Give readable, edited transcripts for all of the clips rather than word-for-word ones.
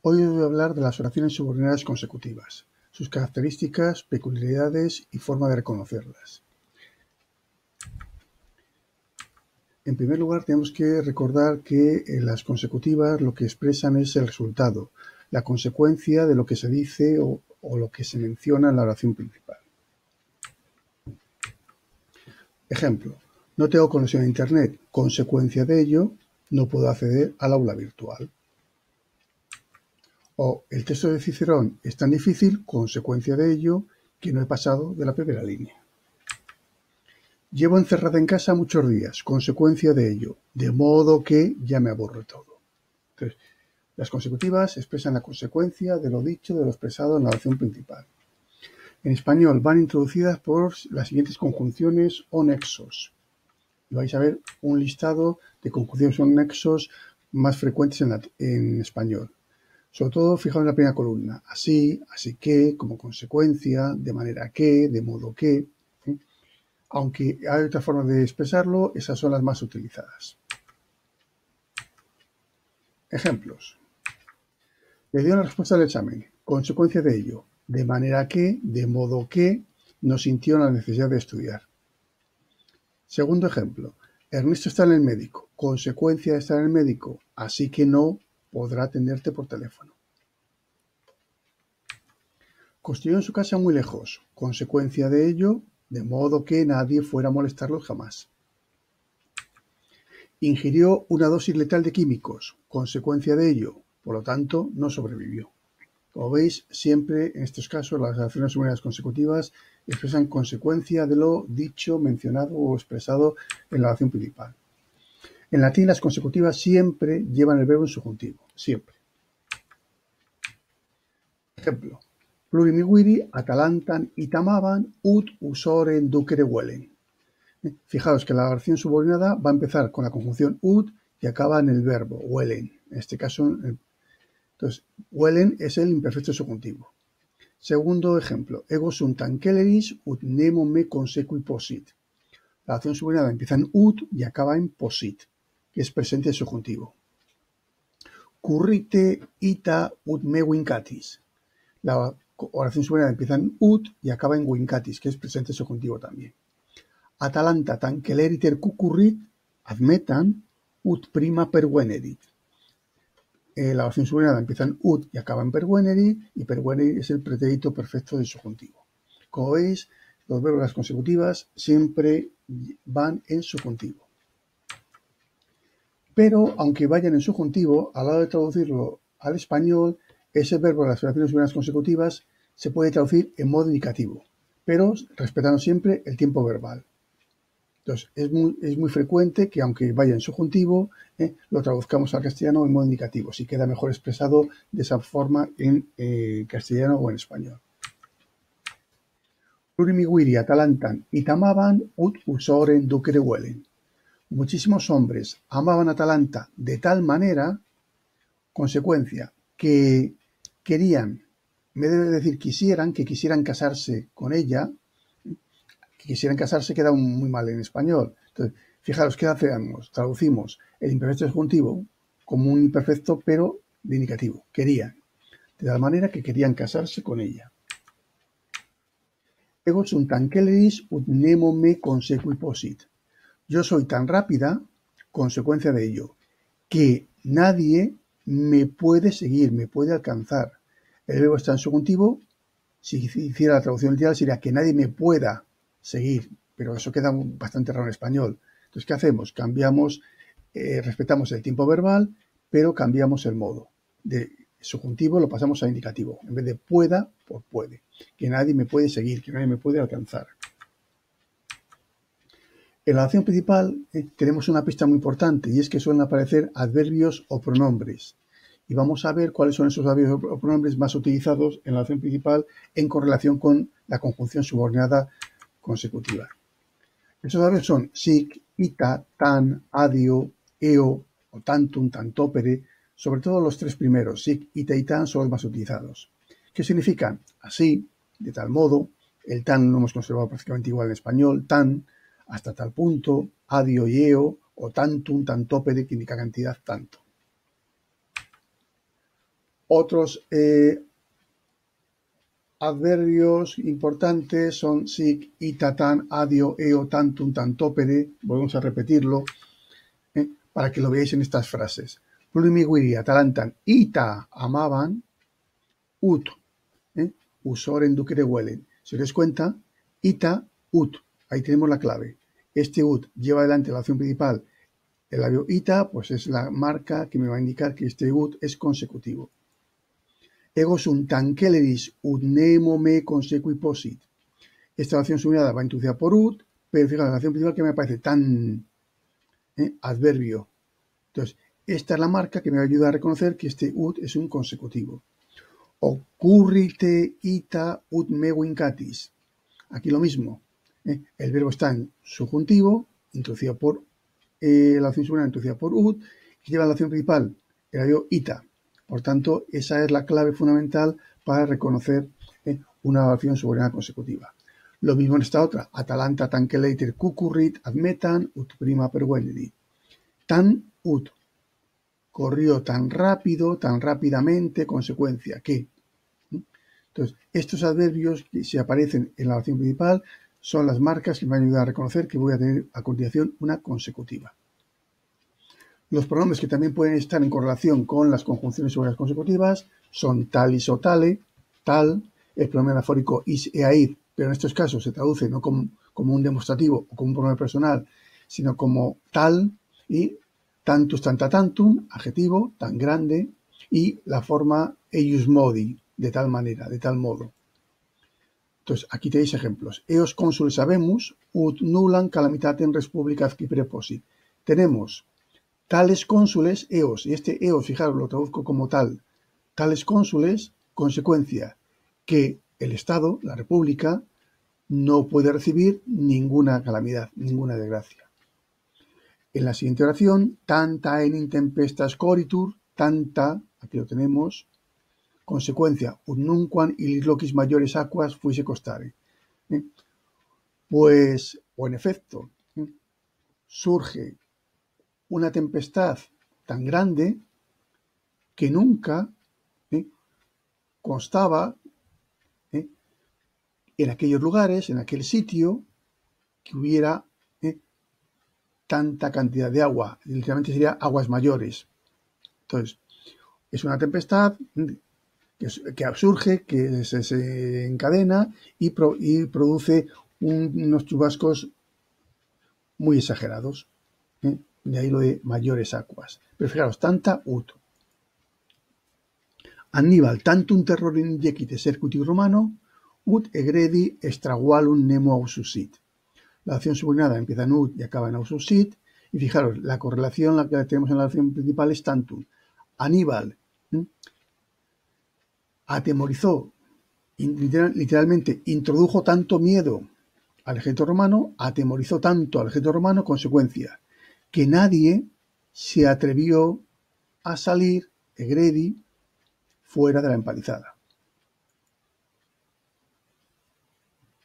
Hoy os voy a hablar de las oraciones subordinadas consecutivas, sus características, peculiaridades y forma de reconocerlas. En primer lugar, tenemos que recordar que las consecutivas lo que expresan es el resultado, la consecuencia de lo que se dice o lo que se menciona en la oración principal. Ejemplo, no tengo conexión a Internet, consecuencia de ello, no puedo acceder al aula virtual. O el texto de Cicerón es tan difícil, consecuencia de ello, que no he pasado de la primera línea. Llevo encerrada en casa muchos días, consecuencia de ello, de modo que ya me aburre todo. Entonces, las consecutivas expresan la consecuencia de lo dicho, de lo expresado en la oración principal. En español van introducidas por las siguientes conjunciones o nexos. Y vais a ver un listado de conjunciones o nexos más frecuentes en español. Sobre todo, fijaos en la primera columna. Así, así que, como consecuencia, de manera que, de modo que. Aunque hay otras formas de expresarlo, esas son las más utilizadas. Ejemplos. Le dio la respuesta del examen. Consecuencia de ello. De manera que, de modo que, no sintió la necesidad de estudiar. Segundo ejemplo. Ernesto está en el médico. Consecuencia de estar en el médico. Así que no podrá atenderte por teléfono. Construyó en su casa muy lejos. Consecuencia de ello, de modo que nadie fuera a molestarlo jamás. Ingirió una dosis letal de químicos. Consecuencia de ello, por lo tanto, no sobrevivió. Como veis, siempre en estos casos las oraciones subordinadas consecutivas expresan consecuencia de lo dicho, mencionado o expresado en la oración principal. En latín, las consecutivas siempre llevan el verbo en subjuntivo. Siempre. Ejemplo. Plurimiguiri atalantan itamaban ut usoren ducere huelen. Fijaos que la oración subordinada va a empezar con la conjunción ut y acaba en el verbo huelen. En este caso, entonces, huelen es el imperfecto subjuntivo. Segundo ejemplo, ego sunt tankeleris ut nemo me consecui posit. La oración subordinada empieza en ut y acaba en posit, que es presente subjuntivo. Currite ita ut me vincatis. La oración subordinada empieza en ut y acaba en vincatis, que es presente subjuntivo también. Atalanta tankeleriter cucurrit admetan ut prima pervenerit. La oración subordinada empieza en ut y acaba en pervenerit, y pervenerit es el pretérito perfecto del subjuntivo. Como veis, los verbos de las consecutivas siempre van en subjuntivo. Pero, aunque vayan en subjuntivo, a la hora de traducirlo al español, ese verbo de las oraciones subordinadas consecutivas se puede traducir en modo indicativo, pero respetando siempre el tiempo verbal. Entonces, es muy frecuente que, aunque vaya en subjuntivo, lo traduzcamos al castellano en modo indicativo, si queda mejor expresado de esa forma en castellano o en español. Plurimiguiri atalantan itamaban ut usoren ducere huelen. Muchísimos hombres amaban a Atalanta de tal manera, consecuencia, que querían, me debe decir que quisieran casarse con ella. Que quisieran casarse queda muy mal en español. Entonces, fijaros, ¿qué hacemos? Traducimos el imperfecto subjuntivo como un imperfecto, pero de indicativo. Querían. De tal manera que querían casarse con ella. Ego sunt tankeleris ut nemo me consecui posit. Yo soy tan rápida, consecuencia de ello, que nadie me puede seguir, me puede alcanzar. El verbo está en subjuntivo. Si hiciera la traducción literal sería que nadie me pueda seguir, pero eso queda bastante raro en español. Entonces, ¿qué hacemos? Cambiamos, respetamos el tiempo verbal, pero cambiamos el modo. De subjuntivo lo pasamos a indicativo. En vez de pueda, por puede. Que nadie me puede seguir, que nadie me puede alcanzar. En la oración principal tenemos una pista muy importante, y es que suelen aparecer adverbios o pronombres. Y vamos a ver cuáles son esos adverbios o pronombres más utilizados en la oración principal en correlación con la conjunción subordinada consecutiva. Esos adverbios son sic, ita, tan, adio, eo o tantum, tantopere, sobre todo los tres primeros, sic, ita y tan, son los más utilizados. ¿Qué significan? Así, de tal modo, el tan lo hemos conservado prácticamente igual en español, tan, hasta tal punto, adio y eo, o tantum, tantopere, que indica cantidad, tanto. Otros adverbios importantes son sic, ita, tan, adio, eo, tantum, tantopere. Volvemos a repetirlo para que lo veáis en estas frases. Plurimiguiri, atalantan, ita, amaban, ut, usoren ducere huelen. Si os dais cuenta, ita, ut. Ahí tenemos la clave. Este ut lleva adelante la acción principal. El labio ita, pues es la marca que me va a indicar que este ut es consecutivo. Ego sum tankeleris ut nemo me consecui posit. Esta acción subordinada va introducida por ut, pero fijaos, la acción principal que me aparece tan adverbio. Entonces, esta es la marca que me va a ayudar a reconocer que este ut es un consecutivo. Occurrite ita ut me vincatis. Aquí lo mismo. El verbo está en subjuntivo, introducido por la acción subordinada introducida por ut, que lleva la acción principal, el adverbio ita. Por tanto, esa es la clave fundamental para reconocer una acción subordinada consecutiva. Lo mismo en esta otra. Atalanta tankeleiter cucurrit admetan ut prima pervenidit. Tan ut. Corrió tan rápido, tan rápidamente, consecuencia que. Entonces, estos adverbios que si aparecen en la acción principal son las marcas que me van a ayudar a reconocer que voy a tener a continuación una consecutiva. Los pronombres que también pueden estar en correlación con las conjunciones subordinadas consecutivas son talis o tale, tal, el pronombre anafórico is e aid, pero en estos casos se traduce no como un demostrativo o como un pronombre personal, sino como tal, y tantus tanta tantum, adjetivo, tan grande, y la forma eius modi, de tal manera, de tal modo. Entonces, aquí tenéis ejemplos. Eos consules habemus, ut nullam calamitatem res publicas qui preposit. Tenemos tales cónsules, eos, y este eos, fijaros, lo traduzco como tal, tales cónsules, consecuencia, que el Estado, la República, no puede recibir ninguna calamidad, ninguna desgracia. En la siguiente oración, tanta en intempestas coritur, tanta, aquí lo tenemos, consecuencia, ut nunquam illis locis mayores aquas fuise costare. Pues, o en efecto, surge una tempestad tan grande que nunca constaba en aquellos lugares, en aquel sitio, que hubiera tanta cantidad de agua. Literalmente sería aguas mayores. Entonces, es una tempestad que surge, que se encadena y produce unos chubascos muy exagerados. De ahí lo de mayores aguas. Pero fijaros, tanta ut. Aníbal, tantum terror injecite sercuti romano, ut egredi estragualum nemo aususit. La acción subordinada empieza en ut y acaba en aususit. Y fijaros, la correlación la que tenemos en la acción principal es tantum. Aníbal atemorizó, literalmente introdujo tanto miedo al ejército romano, atemorizó tanto al ejército romano, consecuencia, que nadie se atrevió a salir, egredi, fuera de la empalizada.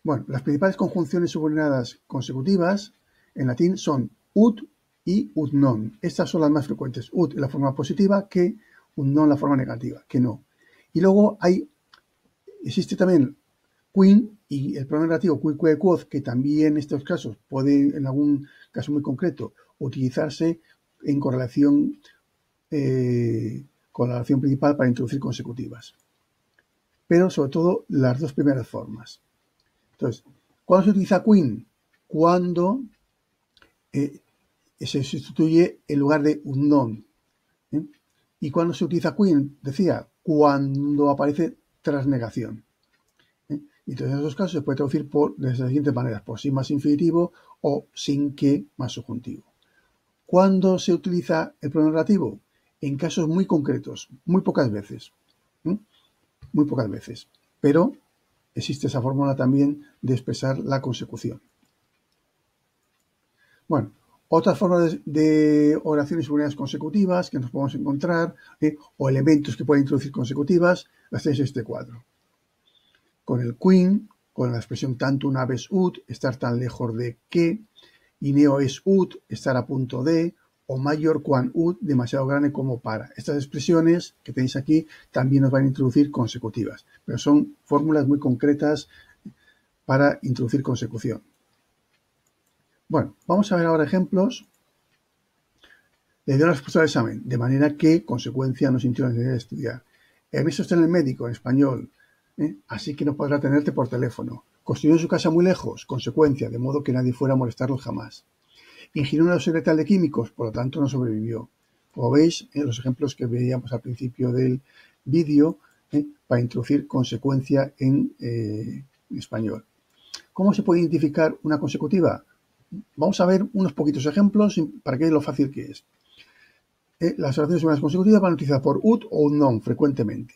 Bueno, las principales conjunciones subordinadas consecutivas en latín son ut y ut non. Estas son las más frecuentes. Ut en la forma positiva, que ut non en la forma negativa, que no. Y luego existe también quin y el pronombre negativo qui, que, quod, que también en estos casos puede, en algún caso muy concreto, utilizarse en correlación con la acción principal para introducir consecutivas. Pero sobre todo las dos primeras formas. Entonces, ¿cuándo se utiliza quin? Cuando se sustituye en lugar de un non. ¿Y cuándo se utiliza quin? Decía, cuando aparece trasnegación. Y entonces en esos casos se puede traducir de las siguientes maneras, por sí más infinitivo o sin que más subjuntivo. ¿Cuándo se utiliza el pronombre relativo? En casos muy concretos, muy pocas veces. Muy pocas veces. Pero existe esa fórmula también de expresar la consecución. Bueno, otras formas de oraciones subordinadas consecutivas que nos podemos encontrar, o elementos que pueden introducir consecutivas, las tenéis en este cuadro. Con el quin, con la expresión tantum habes ut, estar tan lejos de que, y neo es ut, estar a punto de, o mayor quan ut, demasiado grande como para. Estas expresiones que tenéis aquí también nos van a introducir consecutivas, pero son fórmulas muy concretas para introducir consecución. Bueno, vamos a ver ahora ejemplos. Le dio la respuesta al examen, de manera que consecuencia no sintió la necesidad de estudiar. Ernesto está en el médico, en español, así que no podrá tenerte por teléfono. Construyó su casa muy lejos, consecuencia, de modo que nadie fuera a molestarlo jamás. Ingirió una dosis letal de químicos, por lo tanto no sobrevivió. Como veis, los ejemplos que veíamos al principio del vídeo, para introducir consecuencia en español. ¿Cómo se puede identificar una consecutiva? Vamos a ver unos poquitos ejemplos para que veáis lo fácil que es. Las oraciones humanas consecutivas van a utilizar por ut o un non frecuentemente.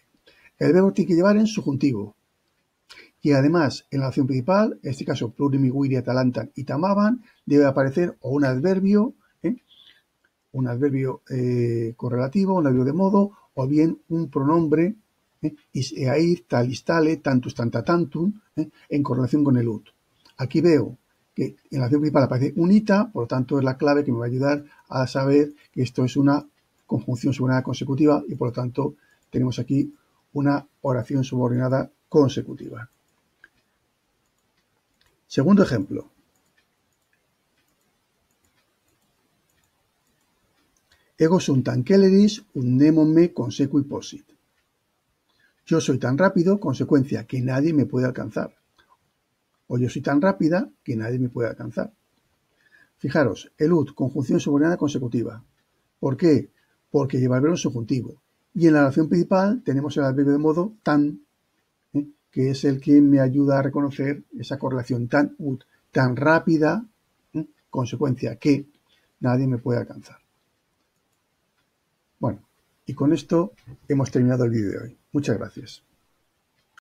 El verbo tiene que llevar en subjuntivo. Y además, en la oración principal, en este caso plurim iguiri atalantan y tamaban, debe aparecer o un adverbio correlativo, un adverbio de modo, o bien un pronombre, is eair, talis tale, tantus tanta tantum, en correlación con el ut. Aquí veo que en la oración principal aparece un ita, por lo tanto es la clave que me va a ayudar a saber que esto es una conjunción subordinada consecutiva y por lo tanto tenemos aquí una oración subordinada consecutiva. Segundo ejemplo. Ego sunt tanqueleris un nemo me consecui posit. Yo soy tan rápido, consecuencia, que nadie me puede alcanzar. O yo soy tan rápida que nadie me puede alcanzar. Fijaros, el ut, conjunción subordinada consecutiva. ¿Por qué? Porque lleva el verbo subjuntivo. Y en la oración principal tenemos el adverbio de modo tan, que es el que me ayuda a reconocer esa correlación tan ut, tan rápida, consecuencia, que nadie me puede alcanzar. Bueno, y con esto hemos terminado el vídeo de hoy. Muchas gracias.